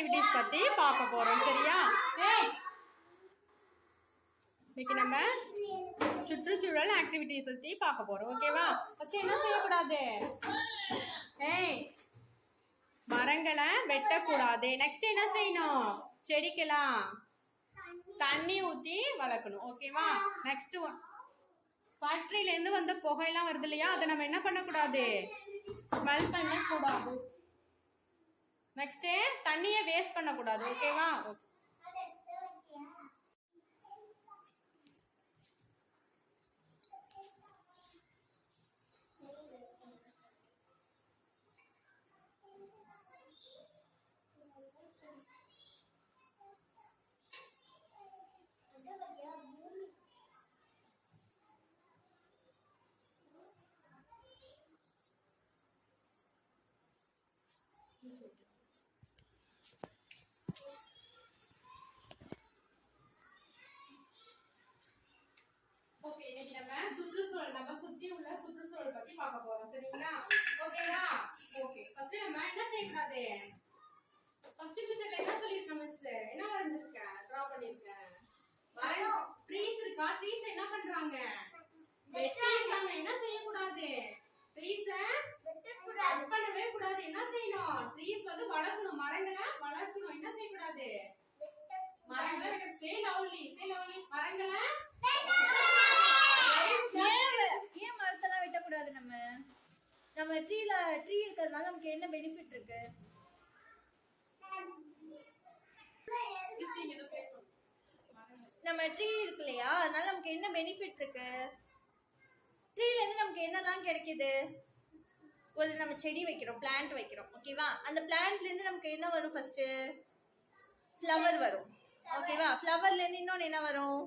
Activities பத்தி பார்க்க போறோம். சரியா? இன்னைக்கு நம்ம சுற்றுச்சூழல் ஆக்டிவிட்டிஸ் பத்தி பார்க்க போறோம். ஓகேவா? ஃபர்ஸ்ட் என்ன செய்யக்கூடாது? மரங்களை வெட்டக்கூடாது. நெக்ஸ்ட் என்ன செய்யணும்? செடிக்கலாம் தண்ணி ஊத்தி வளர்க்கணும். ஓகேவா? நெக்ஸ்ட் ஃபேக்டரியில இருந்து வந்த புகையெல்லாம் வருது இல்லையா, அதை நம்ம என்ன பண்ணக்கூடாது? ஸ்மெல் பண்ணக்கூடாது. நெக்ஸ்ட் தண்ணியை வேஸ்ட் பண்ணக்கூடாது. ஓகேவா? ஓகே, இன்னைக்கு நம்ம சுற்றுச்சூழல், நம்ம சுத்தி உள்ள சுற்றுச்சூழல் பத்தி பார்க்க போறோம். சரிங்களா? ஓகேவா? ஓகே, ஃபர்ஸ்ட் நம்ம என்ன செய்யக்கூடாது? ஃபர்ஸ்ட் பிக்சர்ல என்ன சொல்லிருக்க மிஸ்? என்ன வரைஞ்சிருக்க? டிரா பண்ணிருக்க? ட்ரீஸ் இருக்கா? ட்ரீஸ் என்ன பண்றாங்க? வெட்டிருக்காங்க. என்ன செய்யக்கூடாது? ட்ரீஸ கட் பண்ணவே கூடாது. என்ன செய்யணும்? ட்ரீஸ் வந்து வளர்க்கணும். மரங்களை வளர்க்கணும். என்ன செய்யக்கூடாது? மரங்களை வெட்ட. சே லவ்லி, சே லவ்லி. மரங்களை ஏன் மரத்தெல்லாம் வெட்டக்கூடாது? நம்ம ட்ரீ இருக்கிறதுனால நமக்கு என்ன பெனிஃபிட் இருக்கு? நம்ம ட்ரீ இருக்கு இல்லையா, அதனால நமக்கு என்ன பெனிஃபிட் இருக்கு? ட்ரீல இருந்து நமக்கு என்னெல்லாம் கிடைக்குது? ஒரு நம்ம செடி வைக்கிறோம், பிளான்ட் வைக்கிறோம். ஓகேவா? அந்த பிளான்ட்ல இருந்து நமக்கு என்ன வரும்? ஃபர்ஸ்ட் ஃப்ளவர் வரும். ஓகேவா? ஃப்ளவர்ல இருந்து இன்னொன்னு என்ன வரும்?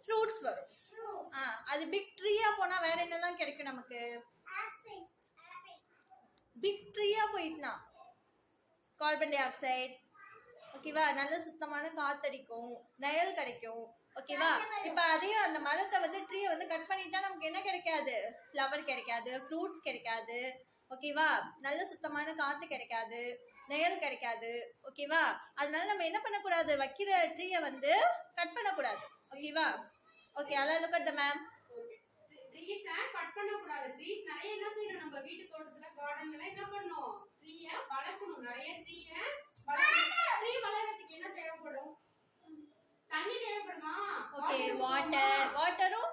ஃப்ரூட்ஸ் வரும். அது பிக் ட்ரீயா போனா வேற என்னெல்லாம் கிடைக்கும் நமக்கு? பிக் ட்ரீயா போயிட்டுனா கார்பன் டை ஆக்சைடு. ஓகேவா? நல்ல சுத்தமான காத்தடிக்கும், நிழல் கிடைக்கும். ஓகேவா? இப்ப அதே அந்த மரத்தை வந்து ட்ரீயை வந்து கட் பண்ணிட்டா நமக்கு என்ன கிடைக்காது? ஃப்ளவர் கிடைக்காது, ஃப்ரூட்ஸ் கிடைக்காது. ஓகேவா? நல்ல சுத்தமான காத்து கிடைக்காது, நிழல் கிடைக்காது. ஓகேவா? அதனால நம்ம என்ன பண்ணக்கூடாது? வைக்கிற ட்ரீயை வந்து கட் பண்ணக்கூடாது. ஓகேவா? ஓகே, அதான் look at the ma'am. Trees cut பண்ண கூடாது. ட்ரீஸ் நிறைய என்ன செய்யணும்? நம்ம வீட்டு தோட்டத்துல, கார்டன்ல என்ன பண்ணணும்? ட்ரீய வளர்க்கணும். நிறைய ட்ரீய வளர்க்கணும். ட்ரீ வளர்றதுக்கு என்ன தேவைப்படும்? தண்ணி தேவைப்படுமா? ஓகே, வாட்டரும்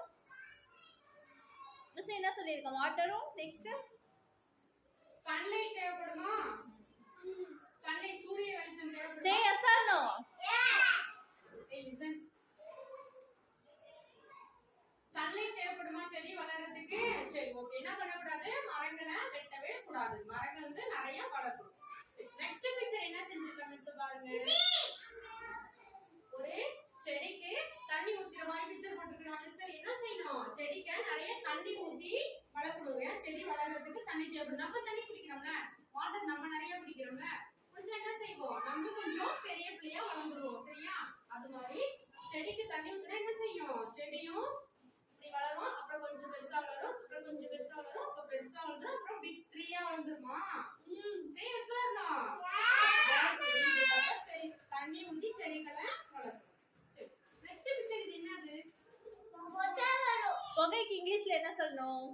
மிஸ் என்ன சொல்லிருக்கோம்? வாட்டரும். நெக்ஸ்ட் சன்லைட் தேவைப்படுமா? சன்லைட், சூரிய வெளிச்சம் தேவைப்படுமா? Say yes or no. Hey, listen. Sunlight தேவைப்படுமா செடி வளர்றதுக்கு? சரி, ஓகே. என்ன பண்ணக்கூடாது? மரங்களை வெட்டவே கூடாது. மரங்கள் வந்து நிறைய வளர்க்கணும். நெக்ஸ்ட் பிக்சர் என்ன செஞ்சிருக்க மிஸ் பாருங்க. ஒரு செடிக்கு தண்ணி ஊத்துற மாதிரி பிக்சர் போட்டுருக்கேன் மிஸ். என்ன செய்யணும்? செடிக்கு நிறைய தண்ணி ஊத்தி வளர்க்கணும். செடி வளர்றதுக்கு தண்ணி தேவைப்படும். நம்ம தண்ணி குடிக்கிறோம்ல, வாட்டர் நம்ம நிறைய குடிக்கிறோம்ல, கொஞ்சம் என்ன செய்வோம்? நம்ம கொஞ்சம் பெரிய பிள்ளையா வளர்ந்துருவோம். சரியா? அது மாதிரி செடிக்கு தண்ணி ஊத்துனா என்ன செய்யும்? செடியும் இப்படி வளரும், அப்புறம் கொஞ்சம் பெருசா வளரும், அப்புறம் கொஞ்சம் பெருசா வளரும், அப்புறம் பெருசா வளரும், அப்புறம் பிக் ட்ரீயா வளர்ந்துருமா? சரி சார், தண்ணி ஊத்தி செடிகளை வளர்க்கணும். சரி, நெக்ஸ்ட் பிக்சர் இது என்னது? புகைக்கு இங்கிலீஷ்ல என்ன சொல்லணும்?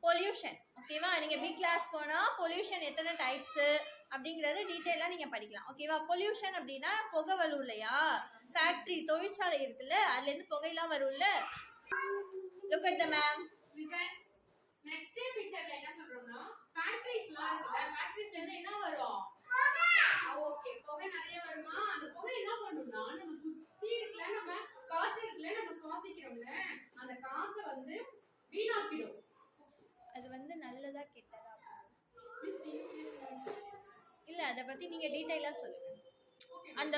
பொல்யூஷன். ஓகேவா? நீங்க பி கிளாஸ் போனா பொல்யூஷன் எத்தனை டைப்ஸ் அப்படிங்கறத டீடைலா நீங்க படிக்கலாம். ஓகேவா? பொல்யூஷன் அப்படின்னா புகை வரும் இல்லையா, ஃபேக்டரி, தொழிற்சாலை இருக்குல்ல, அதுல இருந்து புகையெல்லாம் வரும்ல. Look at the ma'am. Listen. Next pictureல என்ன சொல்றோம்னா, ஃபேக்டரிஸ்லாம் இருக்குல்ல, ஃபேக்டரிஸ்ல இருந்து என்ன வரும்? புகை. ஓகே, புகை நிறைய வருமா? அந்த புகை என்ன பண்ணும்னா, நம்ம சுத்தி இருக்குல, நம்ம காத்து இருக்குல, நம்ம சுவாசிக்கிறோம்ல, அந்த காத்த வந்து வீணாக்கிடும். அது வந்து நல்லதா கெட்டதா? இல்ல, அத பத்தி நீங்க டீடைலா சொல்லுங்க. அந்த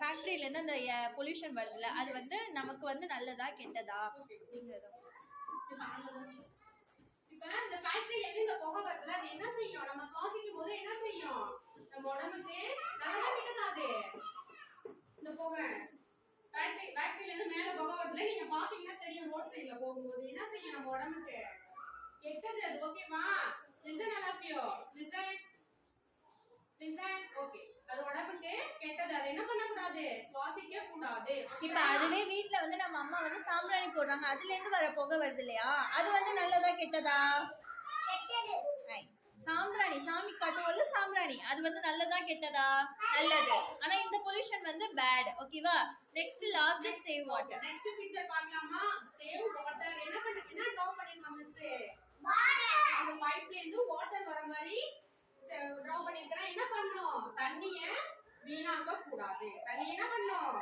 ஃபேக்டரியில இருந்து அந்த பொல்யூஷன் வருதுல, அது வந்து நமக்கு வந்து நல்லதா கெட்டதா அப்படிங்கறது. இப்ப இந்த ஃபேக்டரியில இருந்து இந்த புகை வருதுல, அது என்ன செய்யும்? நம்ம சுவாசிக்கும் போது என்ன செய்யும்? நம்ம உடம்புக்கு நல்லதா கெட்டதா? அது இந்த புகை ஃபேக்டரியில இருந்து மேல புகை வருதுல, நீங்க பாத்தீங்கன்னா தெரியும், ரோட் சைடுல போகும்போது என்ன செய்யும்? நம்ம உடம்புக்கு கெட்டது அது. ஓகேவா? Listen all of you. Listen. Listen okay அது உடம்புக்கு கெட்டது அதை என்ன பண்ண கூடாது சுவாசிக்க கூடாது இப்ப அதுவே வீட்ல வந்து நம்ம அம்மா வந்து சாம்பிராணி போடுறாங்க அதுல இருந்து வர புகை வருது இல்லையா அது வந்து நல்லதா கெட்டதா சாம்பிராணி சாமி காட்டுவது சாம்பிராணி அது வந்து நல்லதா கெட்டதா நல்லது ஆனா இந்த பொல்யூஷன் வந்து பேட் ஓகேவா next last save water next picture பார்க்கலாமா சேவ் வாட்டர் என்ன டிரா பண்ணிருக்காங்க மிஸ் அந்த பைப்ல இருந்து வாட்டர் வர மாதிரி டிரா பண்ணிருக்கா என்ன பண்ணோம் தண்ணிய வீணாக்க கூடாது தண்ணி என்ன பண்ணோம்